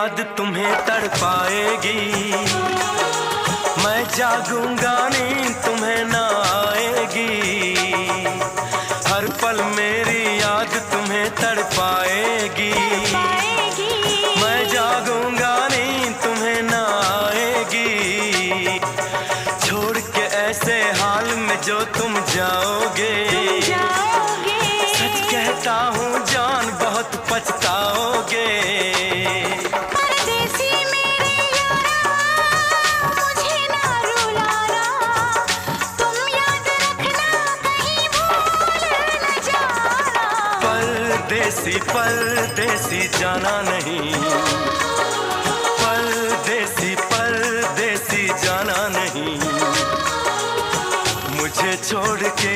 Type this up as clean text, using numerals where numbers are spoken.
याद तुम्हें तड़पाएगी। मैं जागूंगा नींद तुम्हें ना आएगी। हर पल मेरी याद तुम्हें तड़पाएगी। मैं जागूंगा नींद तुम्हें ना आएगी। छोड़ के ऐसे हाल में जो तुम जाओगे, सच कहता हूँ जान बहुत पछताओगे। परदेसी मेरे यारा, मुझे ना रुलाना, तुम याद रखना कहीं भूल न जाना। परदेसी परदेसी जाना नहीं, परदेसी परदेसी जाना नहीं, मुझे छोड़ के